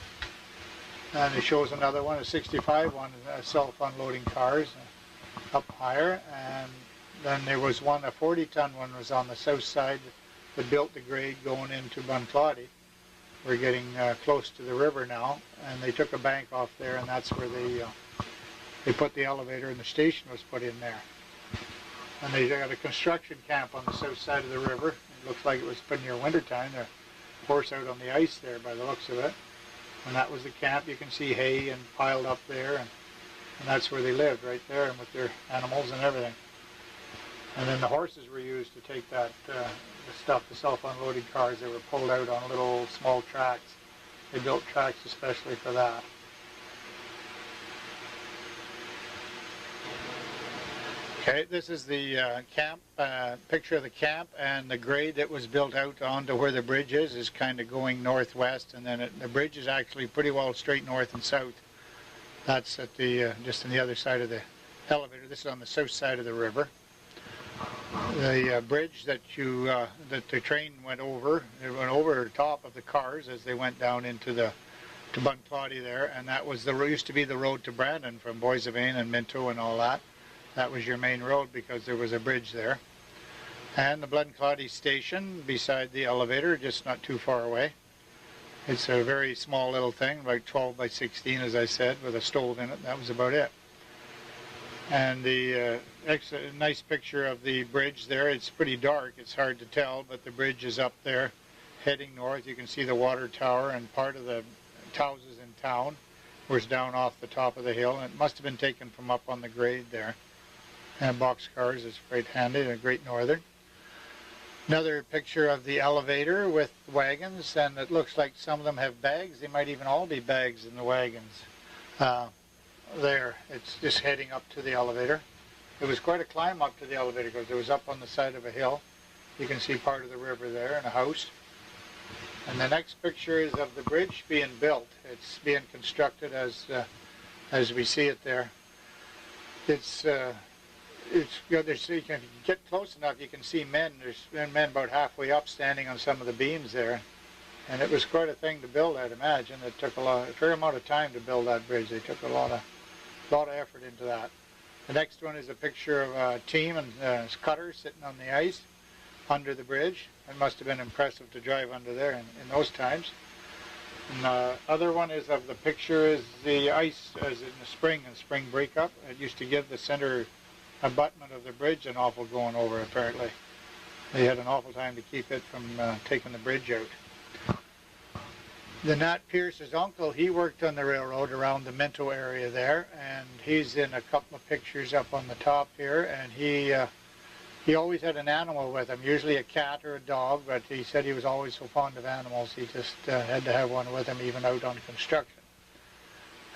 And it shows another one, a 65 one, self-unloading cars up higher. And then there was one, a 40-ton one was on the south side that built the grade going into Bunflotty. We're getting close to the river now, and they took a bank off there, and that's where they put the elevator, and the station was put in there. And they got a construction camp on the south side of the river. It looks like it was put near wintertime. They're horse out on the ice there by the looks of it. And that was the camp. You can see hay and piled up there, and that's where they lived, right there, and with their animals and everything. And then the horses were used to take that the stuff, the self-unloading cars. They were pulled out on little small tracks. They built tracks especially for that. Okay, this is the camp, picture of the camp, and the grade that was built out onto where the bridge is kind of going northwest, and then the bridge is actually pretty well straight north and south. That's at the just on the other side of the elevator. This is on the south side of the river. The bridge that that the train went over, it went over the top of the cars as they went down into to Bunclody there, and that was used to be the road to Brandon from Boissevain and Minto and all that. That was your main road because there was a bridge there. And the Bunclody station beside the elevator, just not too far away. It's a very small little thing, like 12 by 16 as I said, with a stove in it. That was about it. And the nice picture of the bridge there. It's pretty dark, it's hard to tell, but the bridge is up there heading north. You can see the water tower and part of the houses in town was down off the top of the hill, and it must have been taken from up on the grade there. And boxcars is quite handy, a Great Northern. Another picture of the elevator with wagons, and it looks like some of them have bags. They might even all be bags in the wagons. There, it's just heading up to the elevator. It was quite a climb up to the elevator because it was up on the side of a hill. You can see part of the river there and a house. And the next picture is of the bridge being built. It's being constructed as we see it there. It's good. If you can get close enough, you can see men. There's men about halfway up standing on some of the beams there. And it was quite a thing to build, I'd imagine. It took a fair amount of time to build that bridge. They took a lot of effort into that. The next one is a picture of a team and cutter sitting on the ice under the bridge. It must have been impressive to drive under there in those times. And the other one is of the picture is the ice as in the spring and spring breakup. It used to give the center abutment of the bridge an awful going over, apparently. They had an awful time to keep it from taking the bridge out. The Nat Pierce's uncle, he worked on the railroad around the Minto area there, and he's in a couple of pictures up on the top here, and he always had an animal with him, usually a cat or a dog, but he said he was always so fond of animals, he just had to have one with him even out on construction.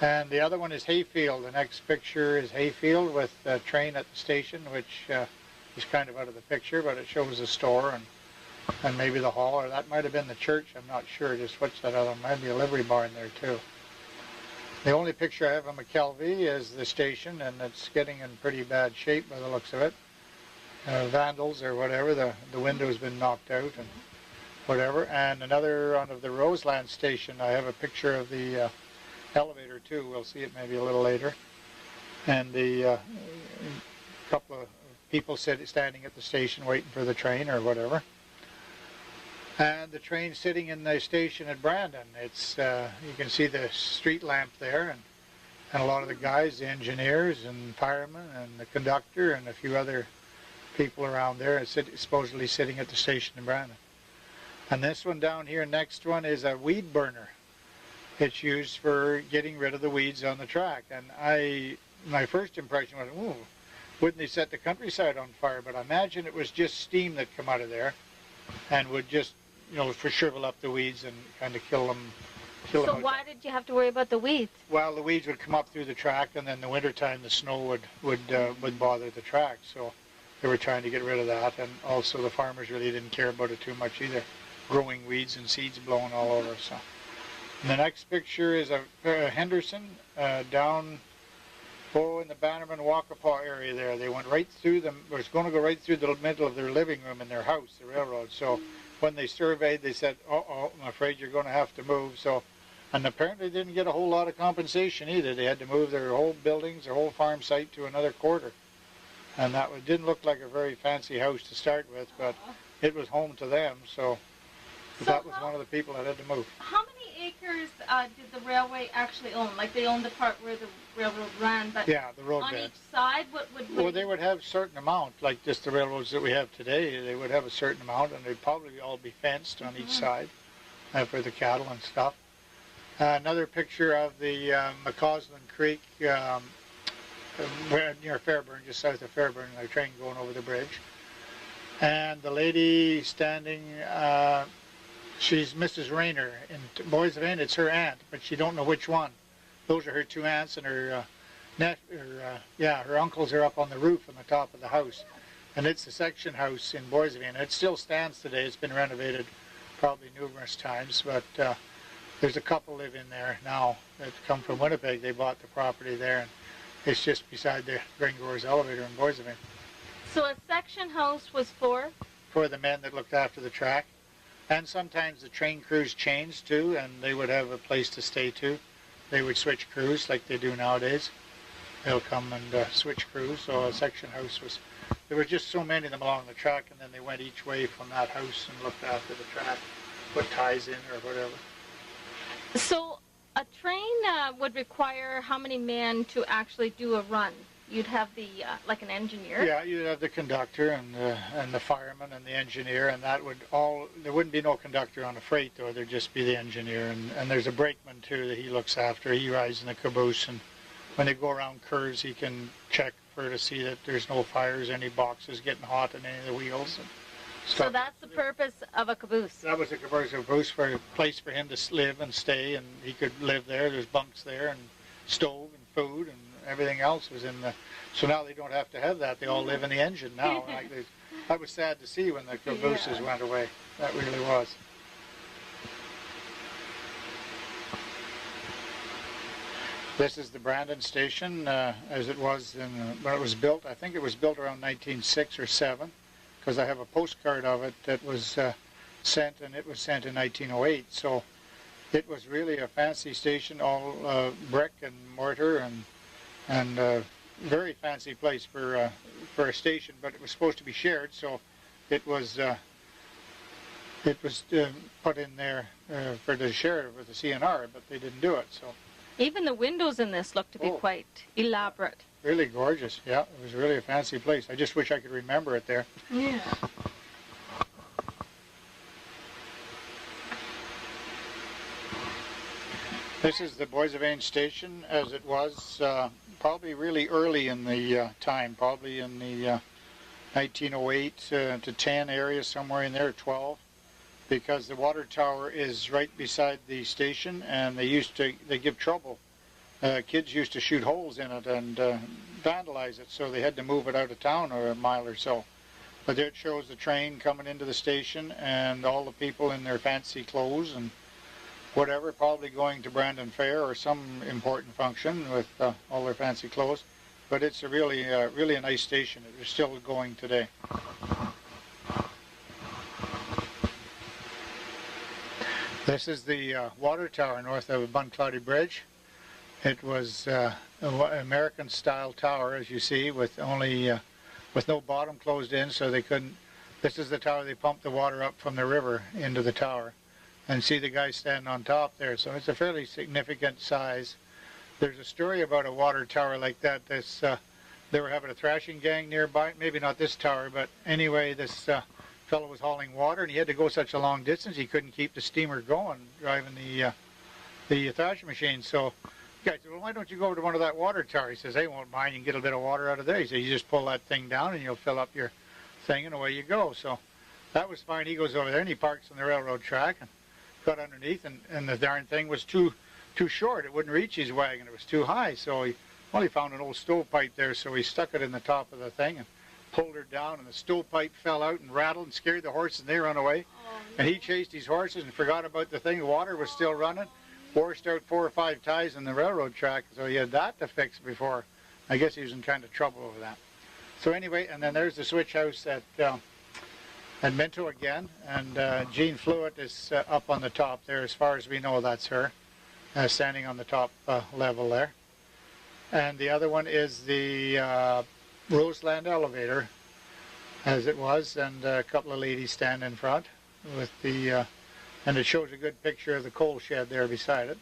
And the other one is Hayfield. The next picture is Hayfield with a train at the station, which is kind of out of the picture, but it shows the store and maybe the hall, or that might have been the church, I'm not sure, just switch that out. There might be a livery barn there too. The only picture I have of McKelvey is the station, and it's getting in pretty bad shape by the looks of it. Vandals or whatever, the window's been knocked out and whatever. And another one of the Roseland station, I have a picture of the elevator too, we'll see it maybe a little later. And the couple of people standing at the station waiting for the train or whatever. And the train sitting in the station at Brandon. It's you can see the street lamp there, and a lot of the guys, the engineers and firemen and the conductor and a few other people around there supposedly sitting at the station in Brandon. And this one down here, next one, is a weed burner. It's used for getting rid of the weeds on the track. And my first impression was, ooh, wouldn't they set the countryside on fire? But I imagine it was just steam that come out of there and would just, for shrivel up the weeds and kind of kill them. So why did you have to worry about the weeds? Well, the weeds would come up through the track, and then in the wintertime the snow would bother the track. So they were trying to get rid of that, and also the farmers really didn't care about it too much either. Growing weeds and seeds blowing all over. So. And the next picture is a Henderson down in the Bannerman-Waccamaw area there. They went right through them. It was going to go right through the middle of their living room in their house, the railroad. So when they surveyed, they said, "Uh-oh, I'm afraid you're going to have to move." So, and apparently they didn't get a whole lot of compensation either. They had to move their whole buildings, their whole farm site to another quarter. And that didn't look like a very fancy house to start with, but it was home to them. So that was one of the people that had to move. How many acres did the railway actually own? Like they owned the part where the railroad ran, but yeah, the road on bed. each side, what would... Well, they would have a certain amount, like just the railroads that we have today. They would have a certain amount, and they'd probably all be fenced on each side for the cattle and stuff. Another picture of the McCausland Creek near Fairburn, just south of Fairburn, the train going over the bridge. And the lady standing, she's Mrs. Rayner. In Boissevain, it's her aunt, but she don't know which one. Those are her two aunts, and her uncles are up on the roof on the top of the house. And it's a section house in Boissevain. It still stands today. It's been renovated probably numerous times, but there's a couple live in there now that come from Winnipeg. They bought the property there, and It's just beside the grain growers elevator in Boisevin. So a section house was For the men that looked after the track. And sometimes the train crews changed too, and they would have a place to stay too. They would switch crews like they do nowadays. They'll come and switch crews. So a section house was, there were just so many of them along the track, and then they went each way from that house and looked after the track, put ties in or whatever. So a train would require how many men to actually do a run? You'd have the, like an engineer? Yeah, you'd have the conductor and the fireman and the engineer, and that would all, there wouldn't be no conductor on a freight though, there'd just be the engineer, and there's a brakeman too that he looks after. He rides in the caboose, and when they go around curves he can check to see that there's no fires, any boxes getting hot in any of the wheels. And stuff. So that's the purpose of a caboose? That was a caboose for a place for him to live and stay, and he could live there. There's bunks there and stove and food and everything else was in the, so now they don't have to have that. They all live in the engine now. Like that was sad to see when the cabooses went away. That really was. This is the Brandon station as it was when it was built. I think it was built around 1906 or 7, because I have a postcard of it that was sent, and it was sent in 1908. So it was really a fancy station, all brick and mortar, and very fancy place for a station. But it was supposed to be shared, so it was put in there for the share with the CNR, but they didn't do it. So. Even the windows in this look to be quite elaborate. Really gorgeous, yeah. It was really a fancy place. I just wish I could remember it there. Yeah. This is the Boisevin station as it was probably really early in the time, probably in the 1908 to 10 area, somewhere in there, 12. Because the water tower is right beside the station, and they give trouble. Kids used to shoot holes in it and vandalize it, so they had to move it out of town or a mile or so. But there it shows the train coming into the station and all the people in their fancy clothes and whatever, probably going to Brandon Fair or some important function with all their fancy clothes. But it's a really a nice station. It is still going today. This is the water tower north of Bunclody Bridge. It was an American-style tower, as you see, with only with no bottom closed in, so they couldn't. This is the tower they pumped the water up from the river into the tower, and see the guy standing on top there. So it's a fairly significant size. There's a story about a water tower like that. They were having a thrashing gang nearby. Maybe not this tower, but anyway, this. Fellow was hauling water, and he had to go such a long distance he couldn't keep the steamer going, driving the thrashing machine. So the guy said, well, why don't you go over to one of that water tower? He says, hey, won't mind, you can get a bit of water out of there. He said, you just pull that thing down and you'll fill up your thing, and away you go. So that was fine. He goes over there and he parks on the railroad track and got underneath, and the darn thing was too short. It wouldn't reach his wagon. It was too high. So he found an old stovepipe there, so he stuck it in the top of the thing and pulled her down, and the stovepipe fell out and rattled and scared the horses, and they run away. Oh, no. And he chased his horses and forgot about the thing. The water was still running, washed out 4 or 5 ties in the railroad track, so he had that to fix before. I guess he was in kind of trouble over that. So anyway, and then there's the switch house at Minto again, and Jean Fluitt is up on the top there. As far as we know, that's her, standing on the top level there. And the other one is the Roseland elevator, as it was, and a couple of ladies stand in front with the, and it shows a good picture of the coal shed there beside it.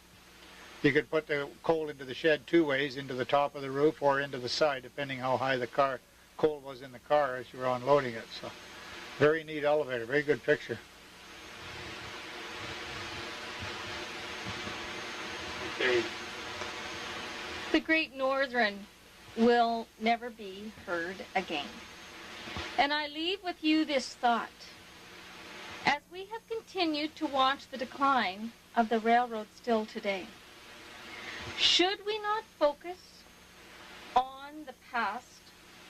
You could put the coal into the shed 2 ways, into the top of the roof or into the side, depending how high the coal was in the car as you were unloading it. So, very neat elevator, very good picture. Okay. The Great Northern will never be heard again. And I leave with you this thought. As we have continued to watch the decline of the railroad still today, should we not focus on the past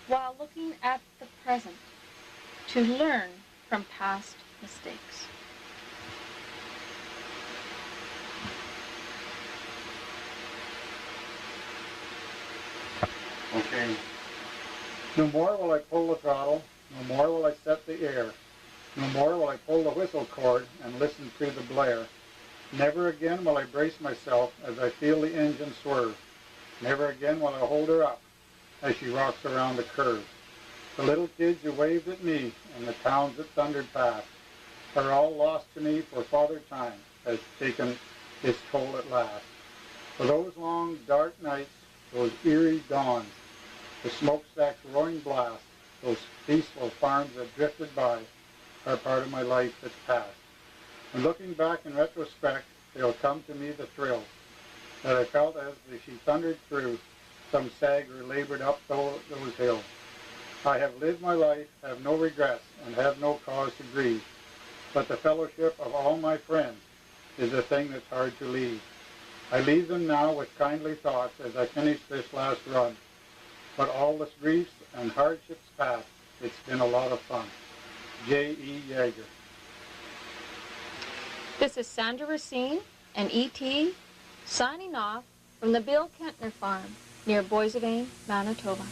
while looking at the present to learn from past mistakes? No more will I pull the throttle, no more will I set the air, no more will I pull the whistle cord and listen to the blare. Never again will I brace myself as I feel the engine swerve. Never again will I hold her up as she rocks around the curve. The little kids who waved at me and the towns that thundered past are all lost to me, for Father Time has taken its toll at last. For those long dark nights, those eerie dawns, the smokestack's roaring blast, those peaceful farms that drifted by are part of my life that's past. And looking back in retrospect, there'll come to me the thrill that I felt as she thundered through some sag who labored up those hills. I have lived my life, have no regrets, and have no cause to grieve. But the fellowship of all my friends is a thing that's hard to leave. I leave them now with kindly thoughts as I finish this last run. But all the griefs and hardships past, it's been a lot of fun. J.E. Yeager. This is Sandra Racine and E.T. signing off from the Bill Kentner Farm near Boissevain, Manitoba.